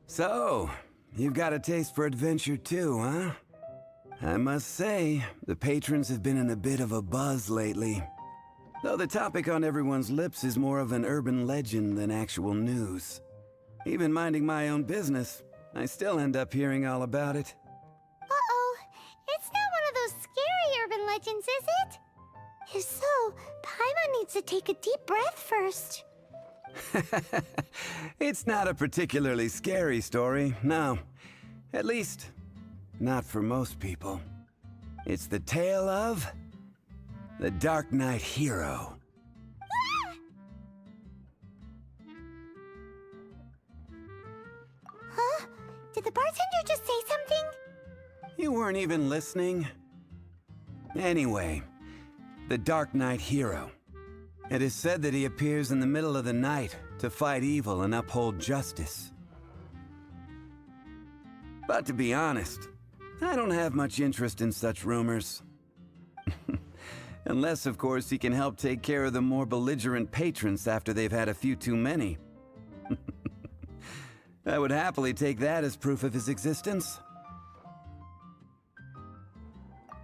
So, you've got a taste for adventure too, huh? I must say, the patrons have been in a bit of a buzz lately. Though the topic on everyone's lips is more of an urban legend than actual news. Even minding my own business, I still end up hearing all about it. Uh-oh, it's not one of those scary urban legends, is it? If so, Paimon needs to take a deep breath first. It's not a particularly scary story, no. At least, not for most people. It's the tale of the Dark Knight Hero. Huh? Did the bartender just say something? You weren't even listening. Anyway, the Dark Knight Hero. It is said that he appears in the middle of the night to fight evil and uphold justice. But to be honest, I don't have much interest in such rumors. Unless, of course, he can help take care of the more belligerent patrons after they've had a few too many. I would happily take that as proof of his existence.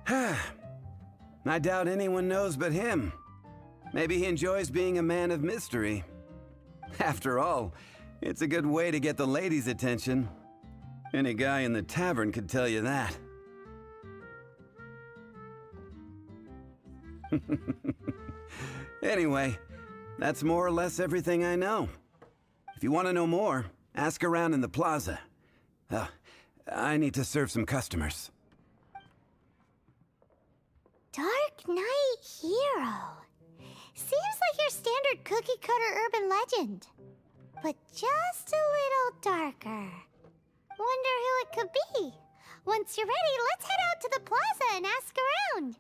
I doubt anyone knows but him. Maybe he enjoys being a man of mystery. After all, it's a good way to get the ladies' attention. Any guy in the tavern could tell you that. Anyway, that's more or less everything I know. If you want to know more, ask around in the plaza. I need to serve some customers. Dark Knight Hero. Seems like your standard cookie-cutter urban legend. But just a little darker. Wonder who it could be. Once you're ready, let's head out to the plaza and ask around.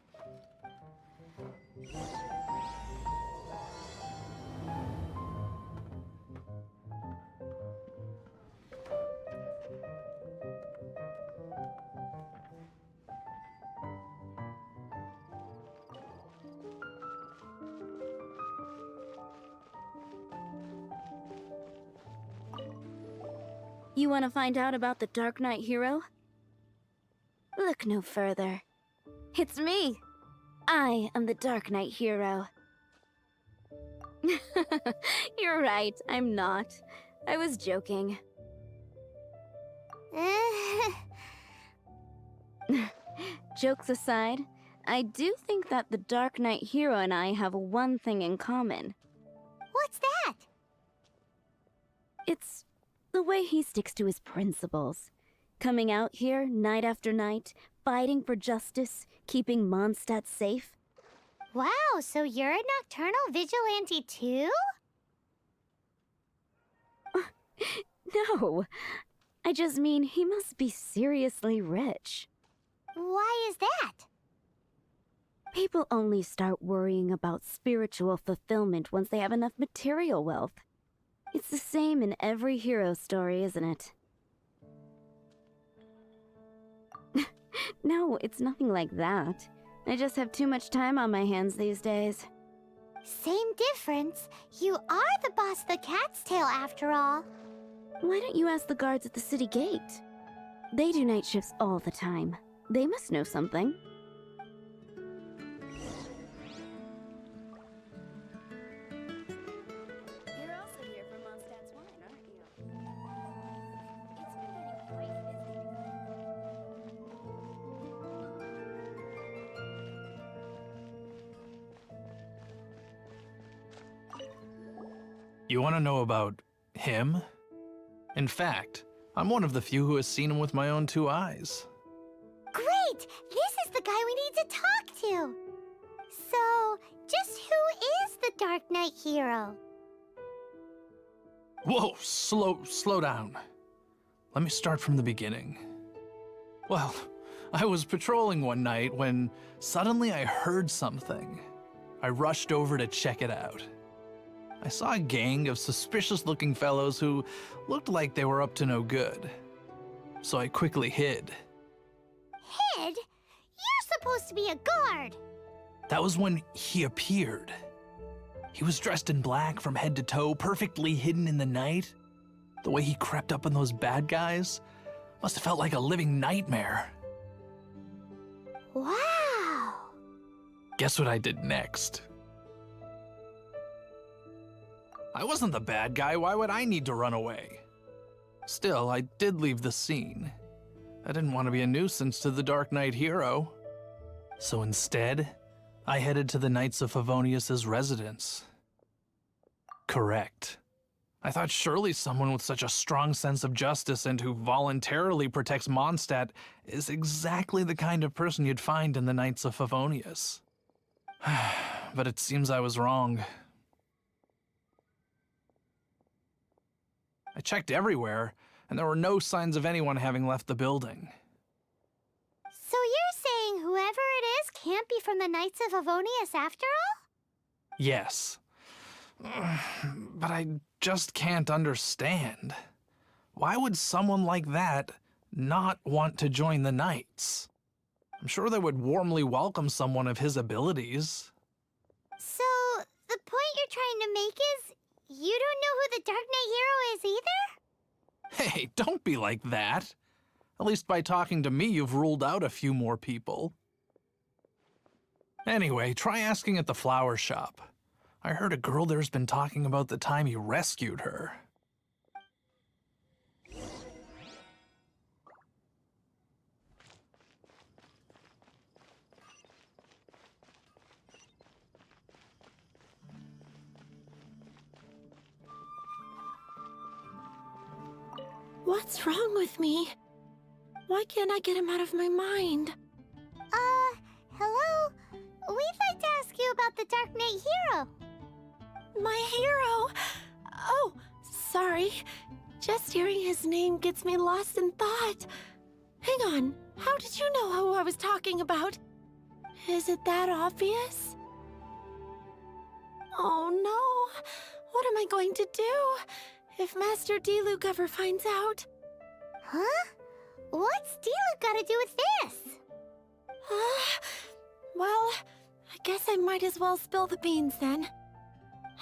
You want to find out about the Dark Knight Hero? Look no further. It's me! I am the Dark Knight Hero. You're right, I'm not. I was joking. Jokes aside, I do think that the Dark Knight Hero and I have one thing in common. What's that? It's the way he sticks to his principles. Coming out here night after night, fighting for justice, keeping Mondstadt safe. Wow, so you're a nocturnal vigilante too? No, I just mean he must be seriously rich. Why is that? People only start worrying about spiritual fulfillment once they have enough material wealth. It's the same in every hero story, isn't it? No, it's nothing like that. I just have too much time on my hands these days. Same difference. You are the boss of the Cat's Tail after all. Why don't you ask the guards at the city gate? They do night shifts all the time. They must know something. You're also here for Mondstadt's wine, aren't you? It's been getting quite busy. You want to know about him? In fact, I'm one of the few who has seen him with my own two eyes. Great! This is the guy we need to talk to! So, just who is the Dark Knight Hero? Whoa, slow down. Let me start from the beginning. Well, I was patrolling one night when suddenly I heard something. I rushed over to check it out. I saw a gang of suspicious-looking fellows who looked like they were up to no good. So I quickly hid. Hid? You're supposed to be a guard! That was when he appeared. He was dressed in black from head to toe, perfectly hidden in the night. The way he crept up on those bad guys must have felt like a living nightmare. Wow! Guess what I did next? I wasn't the bad guy, why would I need to run away? Still, I did leave the scene. I didn't want to be a nuisance to the Dark Knight hero. So instead, I headed to the Knights of Favonius's residence. Correct. I thought surely someone with such a strong sense of justice and who voluntarily protects Mondstadt is exactly the kind of person you'd find in the Knights of Favonius. But it seems I was wrong. I checked everywhere, and there were no signs of anyone having left the building. So you're saying whoever it is can't be from the Knights of Favonius after all? Yes. But I just can't understand. Why would someone like that not want to join the Knights? I'm sure they would warmly welcome someone of his abilities. So, the point you're trying to make is you don't know who the Dark Knight hero is either? Hey, don't be like that. At least by talking to me, you've ruled out a few more people. Anyway, try asking at the flower shop. I heard a girl there's been talking about the time you rescued her. What's wrong with me? Why can't I get him out of my mind? Hello? We'd like to ask you about the Dark Knight hero. My hero! Oh, sorry. Just hearing his name gets me lost in thought. Hang on, how did you know who I was talking about? Is it that obvious? Oh no! What am I going to do if Master Diluc ever finds out? Huh? What's Diluc got to do with this? Well, I guess I might as well spill the beans then.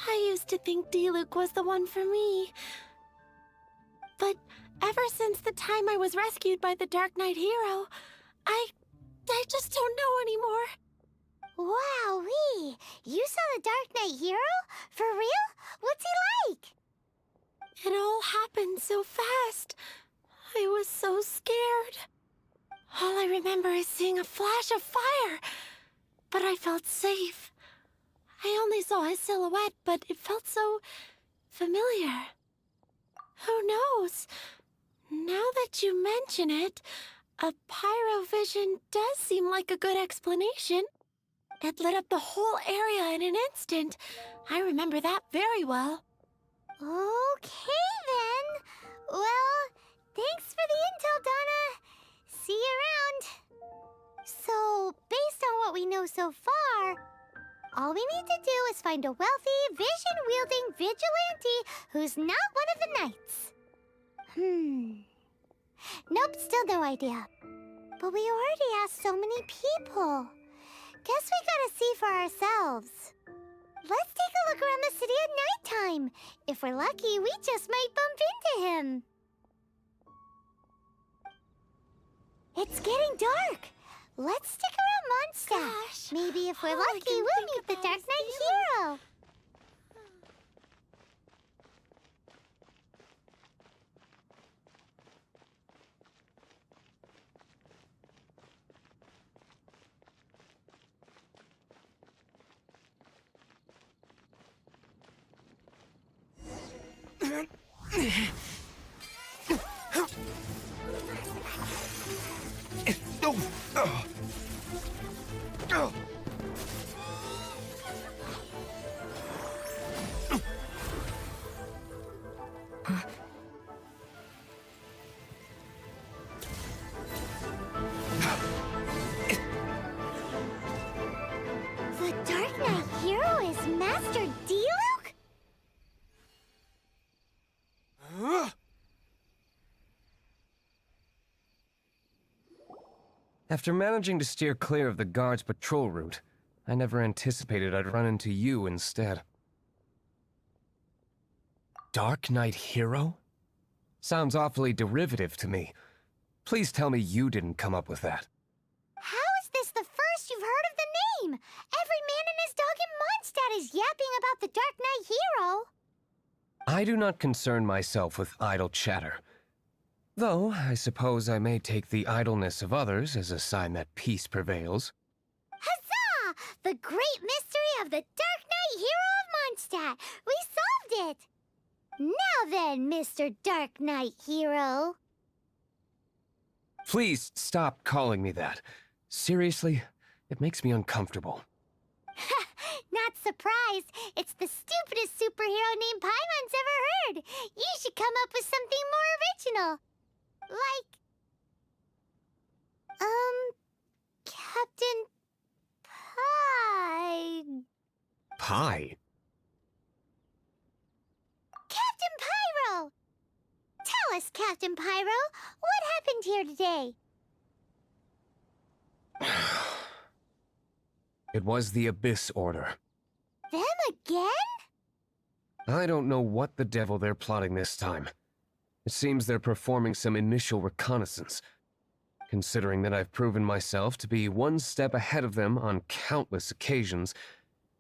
I used to think Diluc was the one for me. But ever since the time I was rescued by the Dark Knight hero, I just don't know anymore. Wowee! You saw the Dark Knight hero? For real? What's he like? It all happened so fast. I was so scared. All I remember is seeing a flash of fire, but I felt safe. I only saw his silhouette, but it felt so familiar. Who knows? Now that you mention it, a pyrovision does seem like a good explanation. It lit up the whole area in an instant. I remember that very well. Okay then. Well, thanks for the intel, Donna. See you around. So, based on what we know so far, all we need to do is find a wealthy, vision-wielding vigilante who's not one of the knights. Nope, still no idea. But we already asked so many people. Guess we gotta see for ourselves. Let's take a look around the city at nighttime. If we're lucky, we just might bump into him. It's getting dark. Let's stick around Mondstadt. Gosh, Maybe if we're all I lucky, can we'll think meet the about Dark is Knight Diluc. hero. The Dark Knight hero is Master Diluc? After managing to steer clear of the guards' patrol route, I never anticipated I'd run into you instead. Dark Knight hero? Sounds awfully derivative to me. Please tell me you didn't come up with that. How is this the first you've heard of the name? Every man and his dog in Mondstadt is yapping about the Dark Knight hero. I do not concern myself with idle chatter. Though, I suppose I may take the idleness of others as a sign that peace prevails. Huzzah! The great mystery of the Dark Knight hero of Mondstadt. We solved it! Now then, Mr. Dark Knight hero. Please stop calling me that. Seriously, it makes me uncomfortable. Not surprised. It's the stupidest superhero name Paimon's ever heard. You should come up with something more original. Like... Captain... Pie... Pie? Captain Pyro! Tell us, Captain Pyro, what happened here today? It was the Abyss Order. Them again? I don't know what the devil they're plotting this time. It seems they're performing some initial reconnaissance. Considering that I've proven myself to be one step ahead of them on countless occasions,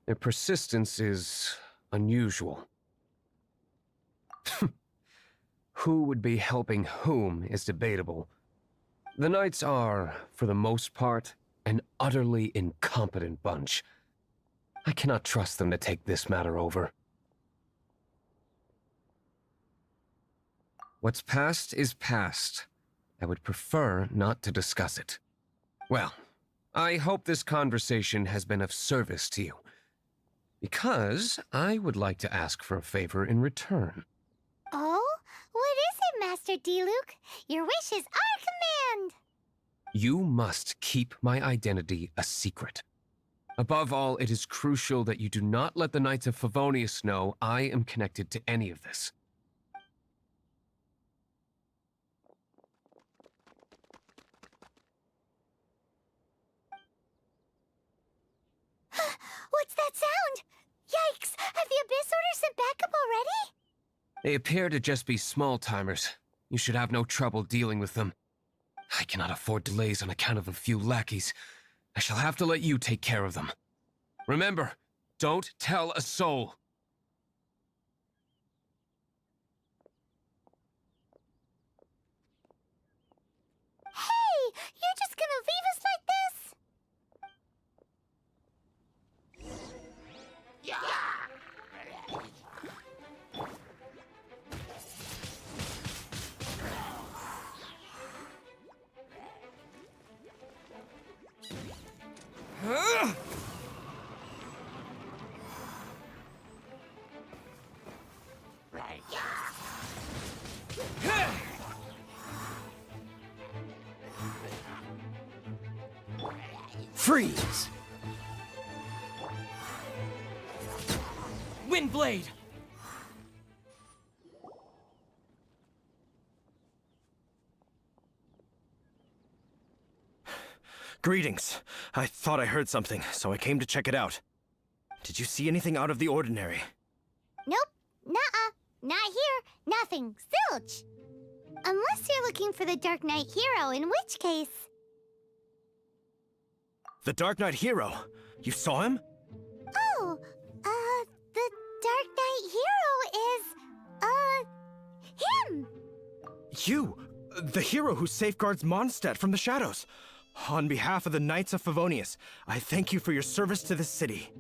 their persistence is unusual. Who would be helping whom is debatable. The Knights are, for the most part, an utterly incompetent bunch. I cannot trust them to take this matter over. What's past is past. I would prefer not to discuss it. Well, I hope this conversation has been of service to you. Because I would like to ask for a favor in return. Oh? What is it, Master Diluc? Your wish is our command! You must keep my identity a secret. Above all, it is crucial that you do not let the Knights of Favonius know I am connected to any of this. What's that sound? Yikes! Have the Abyss Order sent backup already? They appear to just be small-timers. You should have no trouble dealing with them. I cannot afford delays on account of a few lackeys. I shall have to let you take care of them. Remember, don't tell a soul. Hey! You're just gonna leave us like this? Freeze! Windblade! Greetings. I thought I heard something, so I came to check it out. Did you see anything out of the ordinary? Nope. Nuh-uh. Not here. Nothing. Zilch. Unless you're looking for the Dark Knight hero, in which case... The Dark Knight hero? You saw him? Oh, the Dark Knight hero is, him! You! The hero who safeguards Mondstadt from the shadows. On behalf of the Knights of Favonius, I thank you for your service to this city.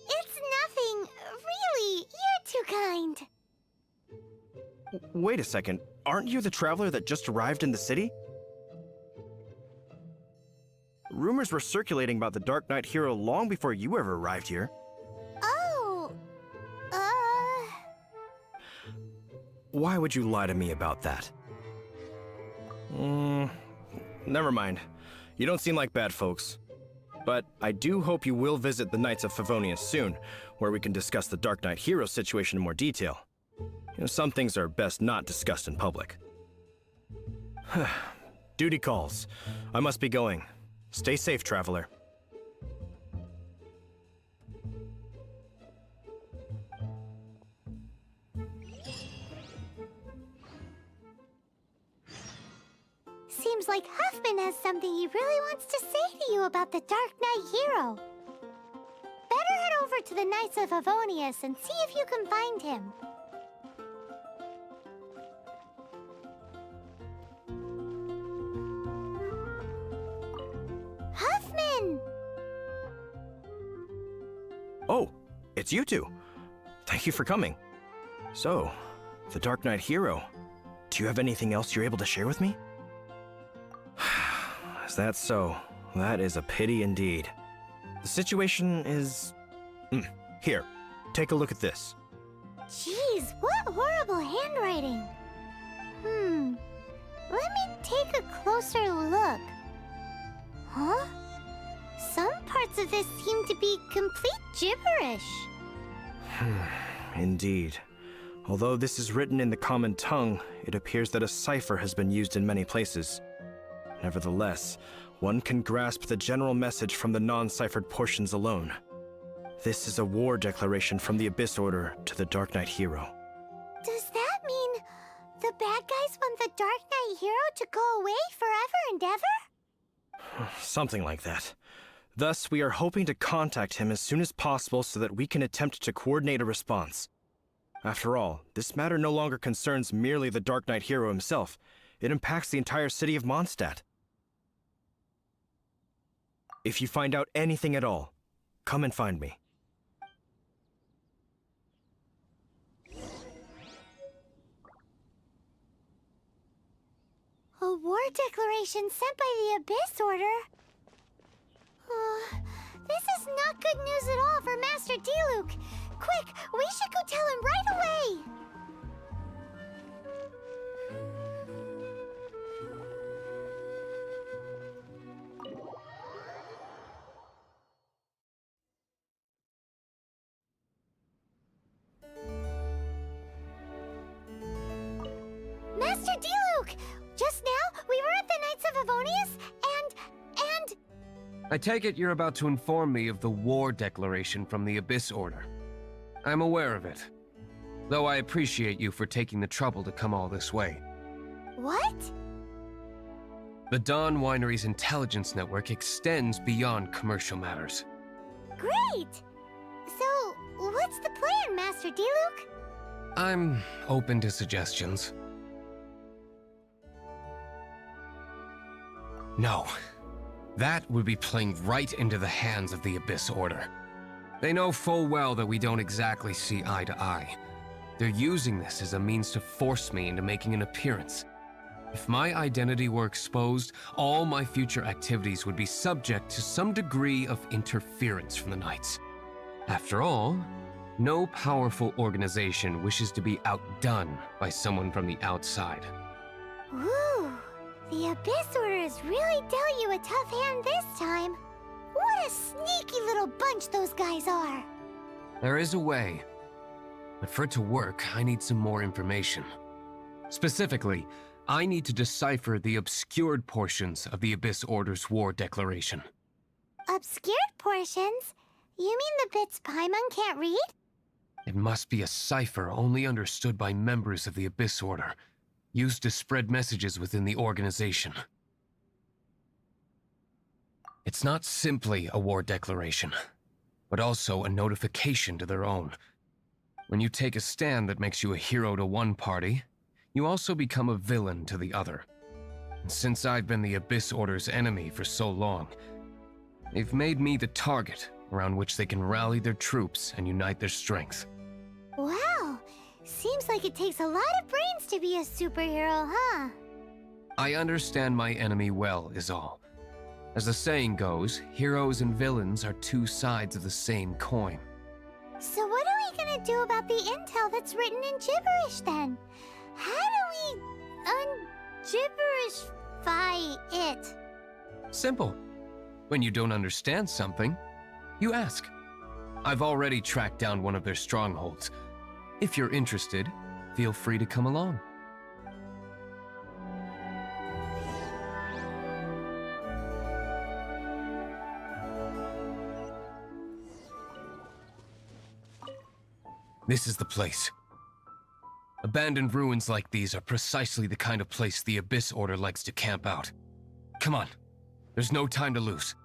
It's nothing. Really, you're too kind. Wait a second. Aren't you the traveler that just arrived in the city? Rumors were circulating about the Dark Knight hero long before you ever arrived here. Oh, Why would you lie to me about that? Never mind. You don't seem like bad folks. But I do hope you will visit the Knights of Favonius soon, where we can discuss the Dark Knight hero situation in more detail. You know, some things are best not discussed in public. Duty calls. I must be going. Stay safe, traveler. seems like Huffman has something he really wants to say to you about the Dark Knight hero. Better head over to the Knights of Favonius and see if you can find him. Huffman! Oh, it's you two. Thank you for coming. So, the Dark Knight hero. Do you have anything else you're able to share with me? Is that so? That is a pity indeed. The situation is... Here, take a look at this. Jeez, what horrible handwriting. Let me take a closer look. Huh? Some parts of this seem to be complete gibberish. Indeed. Although this is written in the common tongue, it appears that a cipher has been used in many places. Nevertheless, one can grasp the general message from the non-ciphered portions alone. This is a war declaration from the Abyss Order to the Dark Knight hero. Does that mean the bad guys want the Dark Knight hero to go away forever and ever? Something like that. Thus, we are hoping to contact him as soon as possible so that we can attempt to coordinate a response. After all, this matter no longer concerns merely the Dark Knight hero himself. It impacts the entire city of Mondstadt. If you find out anything at all, come and find me. A war declaration sent by the Abyss Order? This is not good news at all for Master Diluc. Quick, we should go tell him right away! Master Diluc! Just now, we were at the Knights of Favonius, and... I take it you're about to inform me of the war declaration from the Abyss Order. I'm aware of it, though I appreciate you for taking the trouble to come all this way. What? The Dawn Winery's intelligence network extends beyond commercial matters. Great! So, what's the plan, Master Diluc? I'm open to suggestions. No. That would be playing right into the hands of the Abyss Order. They know full well that we don't exactly see eye to eye. They're using this as a means to force me into making an appearance. If my identity were exposed, all my future activities would be subject to some degree of interference from the Knights. After all, no powerful organization wishes to be outdone by someone from the outside. Ooh, the Abyss Order has really dealt you a tough hand this time. What a sneaky little bunch those guys are! There is a way, but for it to work, I need some more information. Specifically, I need to decipher the obscured portions of the Abyss Order's war declaration. Obscured portions? You mean the bits Paimon can't read? It must be a cipher only understood by members of the Abyss Order, used to spread messages within the organization. It's not simply a war declaration, but also a notification to their own. When you take a stand that makes you a hero to one party, you also become a villain to the other. And since I've been the Abyss Order's enemy for so long, they've made me the target around which they can rally their troops and unite their strength. Wow, seems like it takes a lot of brains to be a superhero, huh? I understand my enemy well, is all. As the saying goes, heroes and villains are two sides of the same coin. So what are we gonna do about the intel that's written in gibberish then? How do we un-gibberishify it? Simple. When you don't understand something, you ask. I've already tracked down one of their strongholds. If you're interested, feel free to come along. This is the place. Abandoned ruins like these are precisely the kind of place the Abyss Order likes to camp out. Come on. There's no time to lose.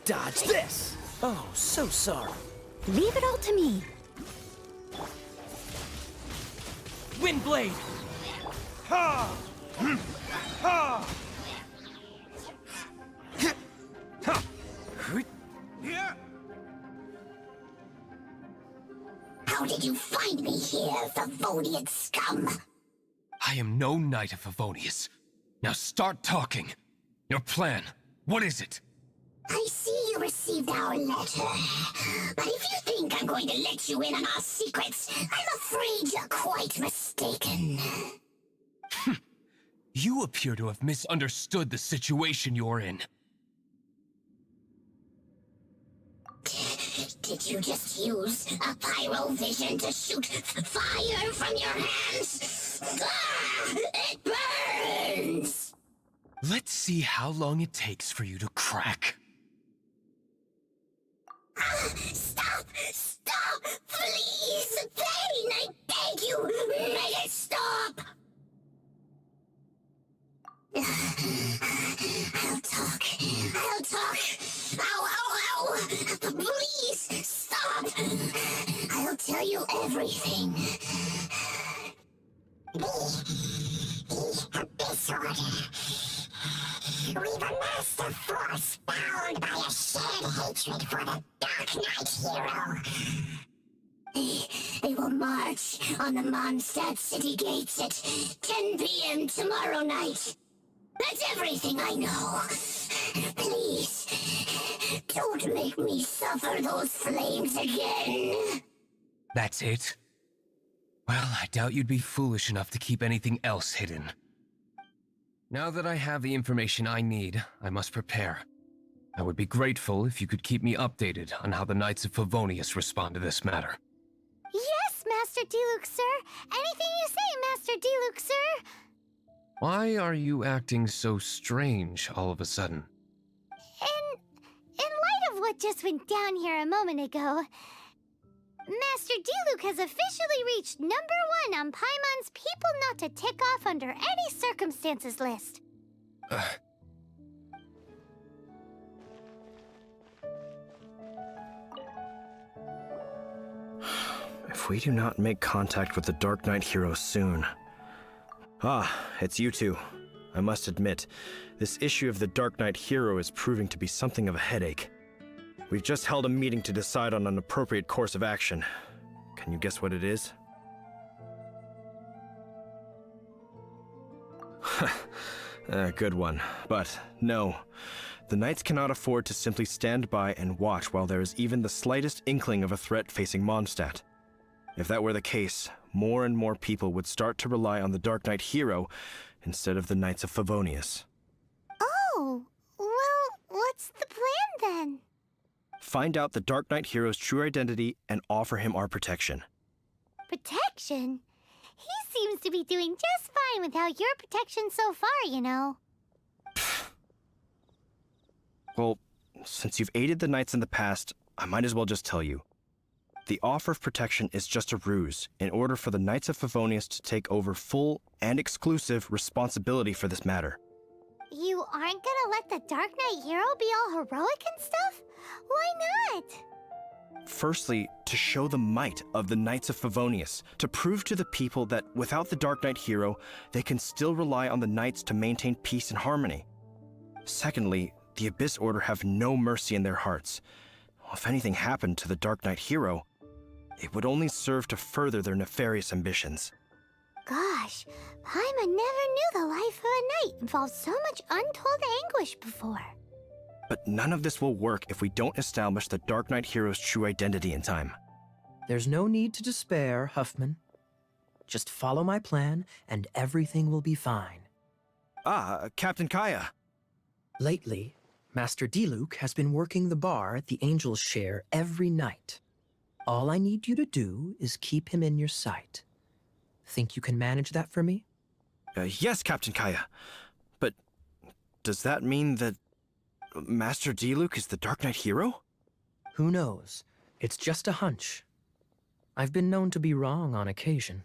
Dodge this! Oh, so sorry. Leave it all to me. Windblade! Ha! Ha! How did you find me here, Favonian scum? I am no Knight of Favonius. Now start talking. Your plan, what is it? I see you received our letter. But if you think I'm going to let you in on our secrets, I'm afraid you're quite mistaken. You appear to have misunderstood the situation you're in. Did you just use a pyrovision to shoot fire from your hands? Ah, it burns! Let's see how long it takes for you to crack. Stop! Stop! Please! Pain! I beg you! Make it stop! I'll talk. I'll talk. Ow, ow, ow! Please, stop! I'll tell you everything. The Abyss Order. We've amassed a force bound by a shared hatred for the Dark Knight hero. They will march on the Mondstadt city gates at 10 p.m. tomorrow night. That's everything I know. Please, don't make me suffer those flames again. That's it? Well, I doubt you'd be foolish enough to keep anything else hidden. Now that I have the information I need, I must prepare. I would be grateful if you could keep me updated on how the Knights of Favonius respond to this matter. Yes, Master Diluc, sir. Anything you say, Master Diluc, sir. Why are you acting so strange all of a sudden? In light of what just went down here a moment ago, Master Diluc has officially reached #1 on Paimon's people not to tick off under any circumstances list. If we do not make contact with the Dark Knight hero soon... Ah, it's you two. I must admit, this issue of the Dark Knight hero is proving to be something of a headache. We've just held a meeting to decide on an appropriate course of action. Can you guess what it is? Good one. But no, the Knights cannot afford to simply stand by and watch while there is even the slightest inkling of a threat facing Mondstadt. If that were the case, more and more people would start to rely on the Dark Knight hero instead of the Knights of Favonius. Oh, well, what's the plan then? Find out the Dark Knight hero's true identity and offer him our protection. Protection? He seems to be doing just fine without your protection so far, you know. Well, since you've aided the Knights in the past, I might as well just tell you. The offer of protection is just a ruse in order for the Knights of Favonius to take over full and exclusive responsibility for this matter. You aren't gonna let the Dark Knight hero be all heroic and stuff? Why not? Firstly, to show the might of the Knights of Favonius, to prove to the people that without the Dark Knight hero, they can still rely on the Knights to maintain peace and harmony. Secondly, the Abyss Order have no mercy in their hearts. If anything happened to the Dark Knight hero, it would only serve to further their nefarious ambitions. Gosh, Paimon never knew the life of a knight involved so much untold anguish before. But none of this will work if we don't establish the Dark Knight hero's true identity in time. There's no need to despair, Huffman. Just follow my plan, and everything will be fine. Ah, Captain Kaya. Lately, Master Diluc has been working the bar at the Angel's Share every night. All I need you to do is keep him in your sight. Think you can manage that for me? Yes, Captain Kaya. But does that mean that Master Diluc is the Dark Knight hero? Who knows? It's just a hunch. I've been known to be wrong on occasion.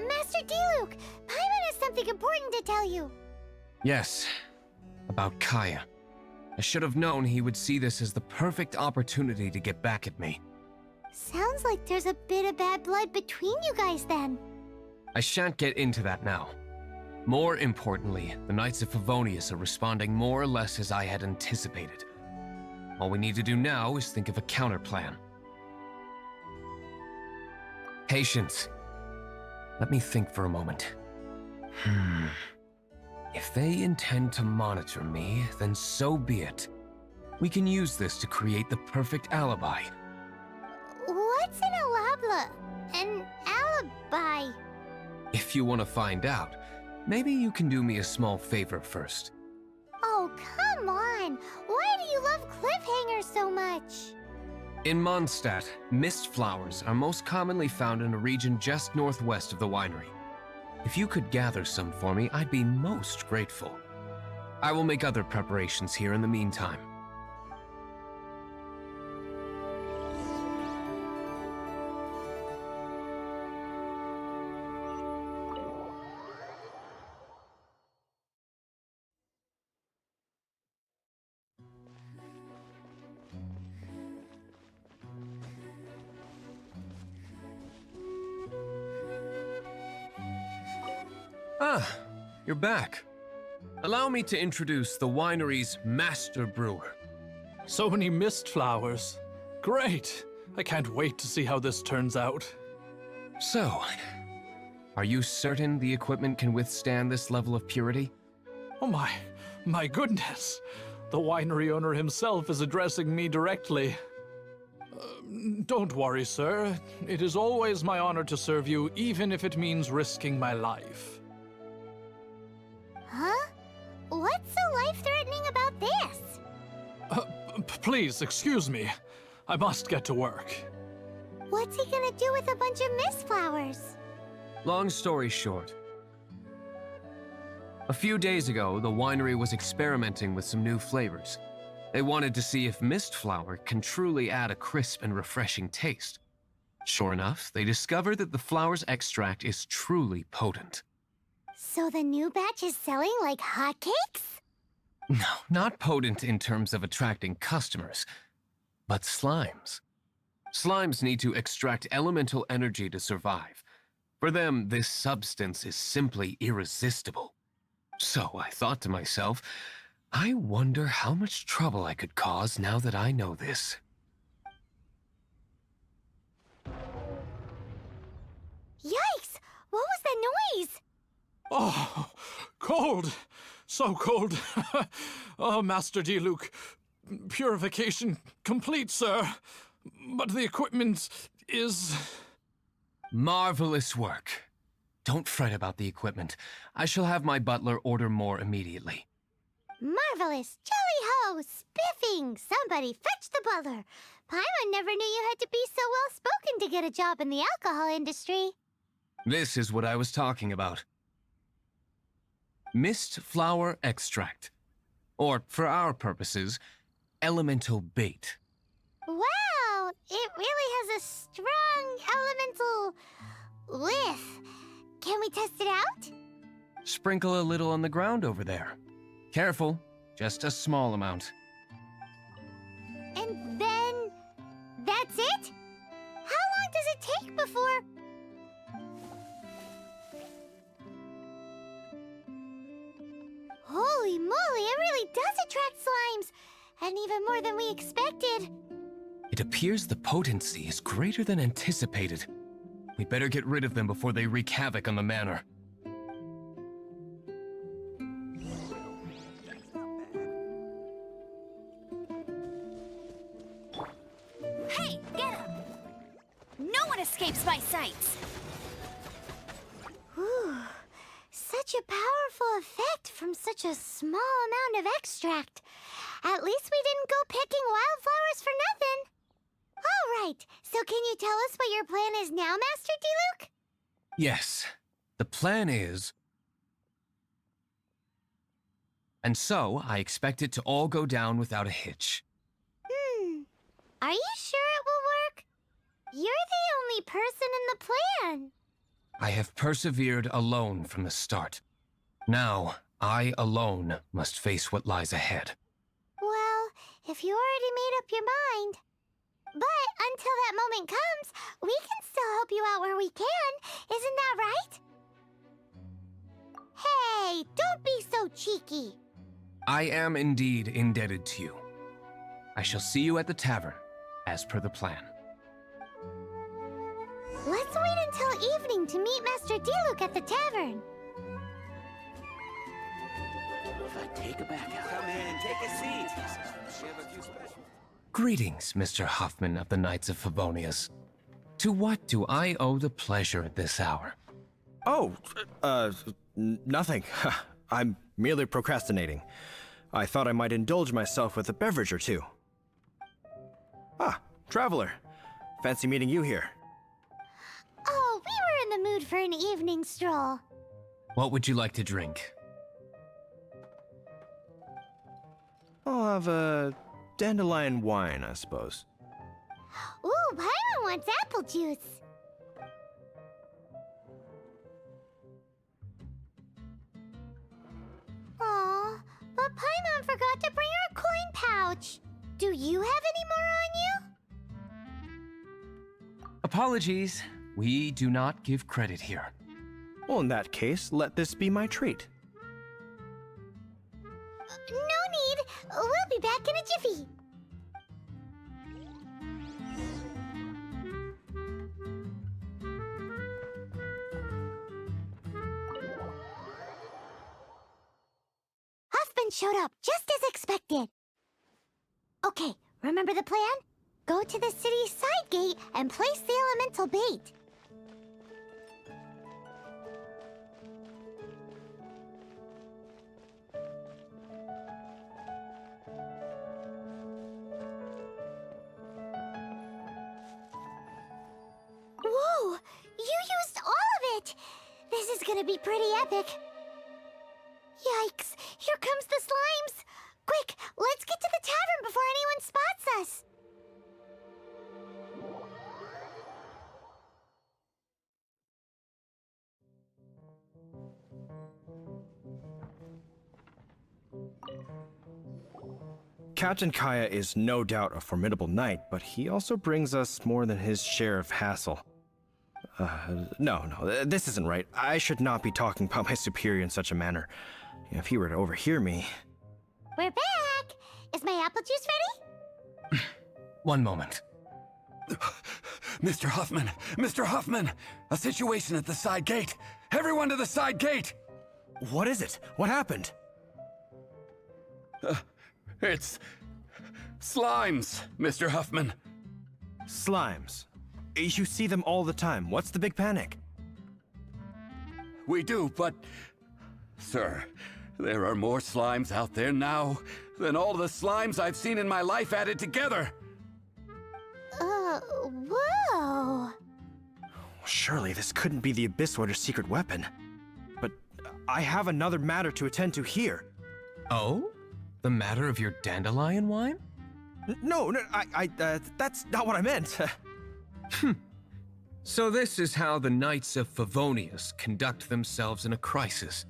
Master Diluc, Paimon has something important to tell you. Yes, about Kaya. I should have known he would see this as the perfect opportunity to get back at me. Sounds like there's a bit of bad blood between you guys then. I shan't get into that now. More importantly, the Knights of Favonius are responding more or less as I had anticipated. All we need to do now is think of a counterplan. Patience. Let me think for a moment. If they intend to monitor me, then so be it. We can use this to create the perfect alibi. What's an alabla? An alibi? If you want to find out, maybe you can do me a small favor first. Oh, come on! Why do you love cliffhangers so much? In Mondstadt, mist flowers are most commonly found in a region just northwest of the winery. If you could gather some for me, I'd be most grateful. I will make other preparations here in the meantime. Ah, you're back. Allow me to introduce the winery's master brewer. So many mist flowers. Great! I can't wait to see how this turns out. So, are you certain the equipment can withstand this level of purity? Oh my goodness! The winery owner himself is addressing me directly. Don't worry, sir. It is always my honor to serve you, even if it means risking my life. Huh? What's so life-threatening about this? Please, excuse me. I must get to work. What's he gonna do with a bunch of mist flowers? Long story short. A few days ago, the winery was experimenting with some new flavors. They wanted to see if mist flower can truly add a crisp and refreshing taste. Sure enough, they discovered that the flower's extract is truly potent. So the new batch is selling like hotcakes? No, not potent in terms of attracting customers, but slimes. Slimes need to extract elemental energy to survive. For them, this substance is simply irresistible. So I thought to myself, I wonder how much trouble I could cause now that I know this. Yikes! What was that noise? Oh, cold! So cold! Oh, Master Diluc, purification complete, sir. But the equipment is... Marvelous work. Don't fret about the equipment. I shall have my butler order more immediately. Marvelous! Jolly-ho! Spiffing! Somebody fetch the butler! Paimon never knew you had to be so well-spoken to get a job in the alcohol industry. This is what I was talking about. Mist flower extract. Or, for our purposes, elemental bait. Wow! It really has a strong elemental whiff. Can we test it out? Sprinkle a little on the ground over there. Careful, just a small amount. And then... that's it? How long does it take before... Holy moly, it really does attract slimes! And even more than we expected. It appears the potency is greater than anticipated. We better get rid of them before they wreak havoc on the manor. Hey, get up! No one escapes my sights! Whew. such a powerful effect from such a small amount of extract. At least we didn't go picking wildflowers for nothing. All right, so can you tell us what your plan is now, Master Diluc? Yes, the plan is... And so, I expect it to all go down without a hitch. Are you sure it will work? You're the only person in the plan. I have persevered alone from the start. Now, I alone must face what lies ahead. Well, if you already made up your mind. But until that moment comes, we can still help you out where we can. Isn't that right? Hey, don't be so cheeky. I am indeed indebted to you. I shall see you at the tavern, as per the plan. Let's wait until evening to meet Master Diluc at the tavern. If I take it back out. Come in, take a seat. We have a few special. Greetings, Mr. Huffman of the Knights of Favonius. To what do I owe the pleasure at this hour? Oh, nothing. I'm merely procrastinating. I thought I might indulge myself with a beverage or two. Ah, traveler. Fancy meeting you here. Oh, we were in the mood for an evening stroll. What would you like to drink? I'll have a dandelion wine, I suppose. Ooh, Paimon wants apple juice. Aw, but Paimon forgot to bring her coin pouch. Do you have any more on you? Apologies, we do not give credit here. Well, in that case, let this be my treat. No need. We'll be back in a jiffy. Huffman showed up just as expected. Okay, remember the plan? Go to the city's side gate and place the elemental bait. Whoa! You used all of it! This is gonna be pretty epic. Yikes! Here comes the slimes! Quick, let's get to the tavern before anyone spots us! Captain Kaya is no doubt a formidable knight, but he also brings us more than his share of hassle. No, this isn't right. I should not be talking about my superior in such a manner. If he were to overhear me... We're back! Is my apple juice ready? One moment. Mr. Huffman! Mr. Huffman! A situation at the side gate! Everyone to the side gate! What is it? What happened? It's... slimes, Mr. Huffman. Slimes. You see them all the time. What's the big panic? We do, but... Sir, there are more slimes out there now than all the slimes I've seen in my life added together! Whoa! Surely this couldn't be the Abyss Warder's secret weapon. But I have another matter to attend to here. Oh? The matter of your dandelion wine? No, that's not what I meant. So this is how the Knights of Favonius conduct themselves in a crisis.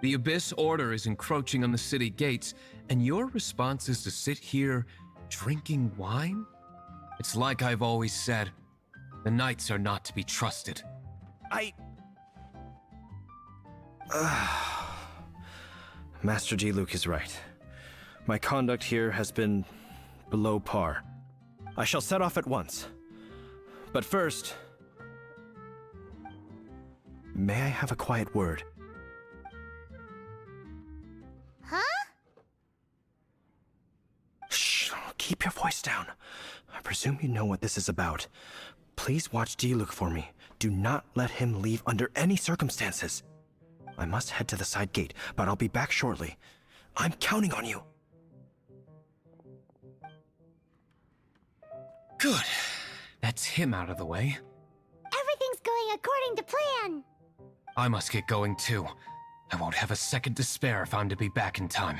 The Abyss Order is encroaching on the city gates, and your response is to sit here drinking wine? It's like I've always said, the Knights are not to be trusted. Master Diluc is right. My conduct here has been below par. I shall set off at once. But first, may I have a quiet word? Huh? Shh, keep your voice down. I presume you know what this is about. Please watch Diluc for me. Do not let him leave under any circumstances. I must head to the side gate, but I'll be back shortly. I'm counting on you. Good. That's him out of the way. Everything's going according to plan. I must get going too. I won't have a second to spare if I'm to be back in time.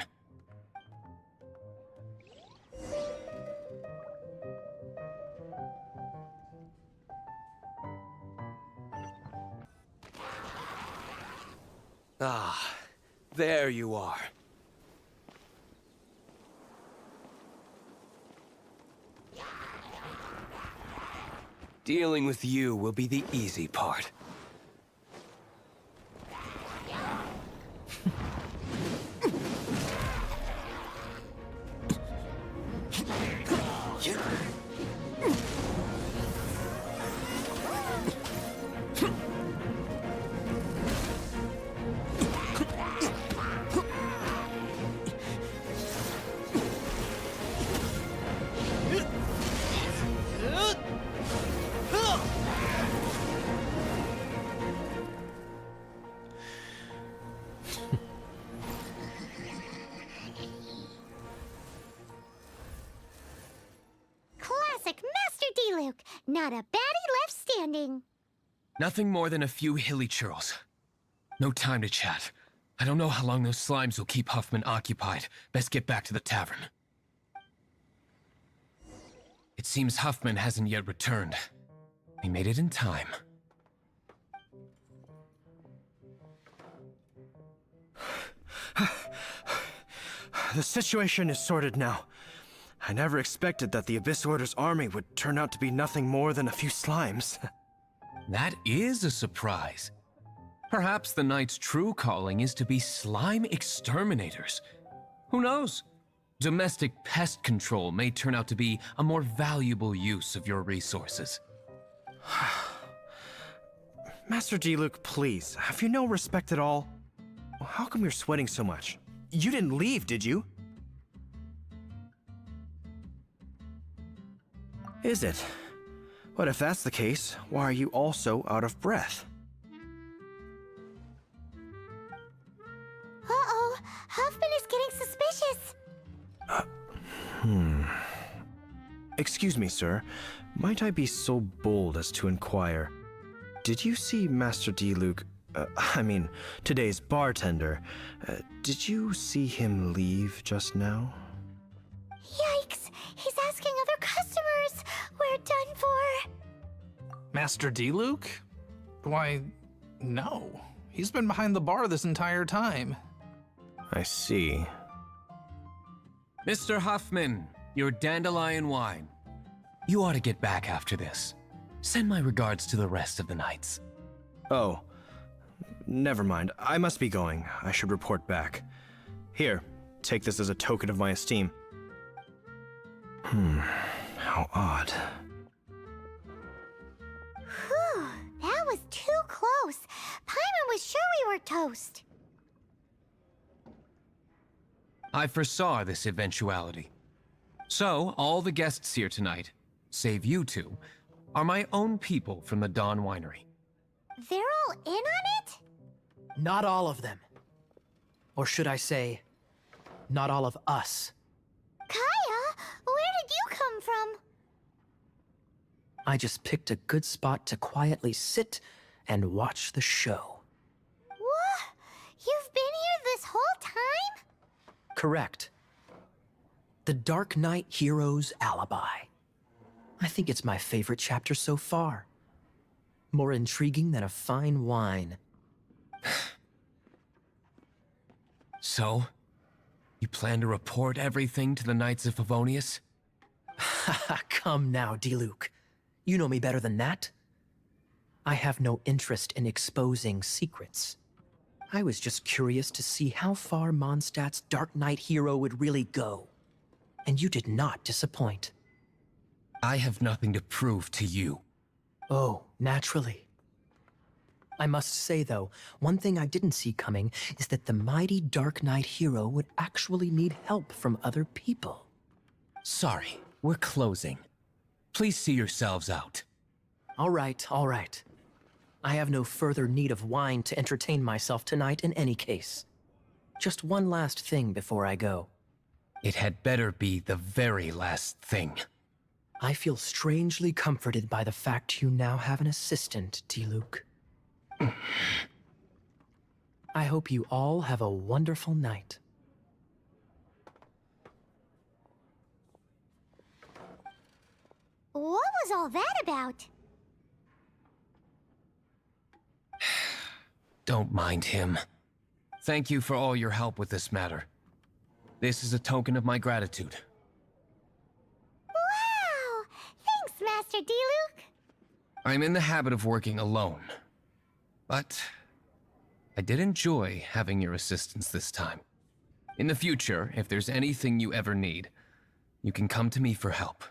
Ah, there you are. Dealing with you will be the easy part. Classic Master Diluc. Not a baddie left standing. Nothing more than a few hilly churls. No time to chat. I don't know how long those slimes will keep Huffman occupied. Best get back to the tavern. It seems Huffman hasn't yet returned. We made it in time. The situation is sorted now. I never expected that the Abyss Order's army would turn out to be nothing more than a few slimes. That is a surprise. Perhaps the Knight's true calling is to be slime exterminators. Who knows? Domestic pest control may turn out to be a more valuable use of your resources. Master Diluc, please, have you no respect at all? How come you're sweating so much? You didn't leave, did you? Is it? But if that's the case, why are you also out of breath? Uh-oh, Huffman is getting suspicious. Excuse me, sir. Might I be so bold as to inquire? Did you see Master Diluc, today's bartender? Did you see him leave just now? Yikes, he's asking other customers. We're done for. Master Diluc? Why, no. He's been behind the bar this entire time. I see. Mr. Huffman, your dandelion wine. You ought to get back after this. Send my regards to the rest of the knights. Oh, never mind. I must be going. I should report back. Here, take this as a token of my esteem. How odd. Whew, that was too close. Paimon was sure we were toast. I foresaw this eventuality. So, all the guests here tonight, save you two, are my own people from the Dawn Winery. They're all in on it? Not all of them. Or should I say, not all of us. Kaya, where did you come from? I just picked a good spot to quietly sit and watch the show. What? You've been here this whole time? Correct. The Dark Knight Hero's Alibi. I think it's my favorite chapter so far. More intriguing than a fine wine. So, you plan to report everything to the Knights of Favonius? Come now, Diluc. You know me better than that. I have no interest in exposing secrets. I was just curious to see how far Mondstadt's Dark Knight hero would really go. And you did not disappoint. I have nothing to prove to you. Oh, naturally. I must say, though, one thing I didn't see coming is that the mighty Dark Knight hero would actually need help from other people. Sorry, we're closing. Please see yourselves out. All right, all right. I have no further need of wine to entertain myself tonight in any case. Just one last thing before I go. It had better be the very last thing. I feel strangely comforted by the fact you now have an assistant, Diluc. I hope you all have a wonderful night. What was all that about? Don't mind him. Thank you for all your help with this matter. This is a token of my gratitude. Wow! Thanks, Master Diluc. I'm in the habit of working alone. But I did enjoy having your assistance this time. In the future, if there's anything you ever need, you can come to me for help.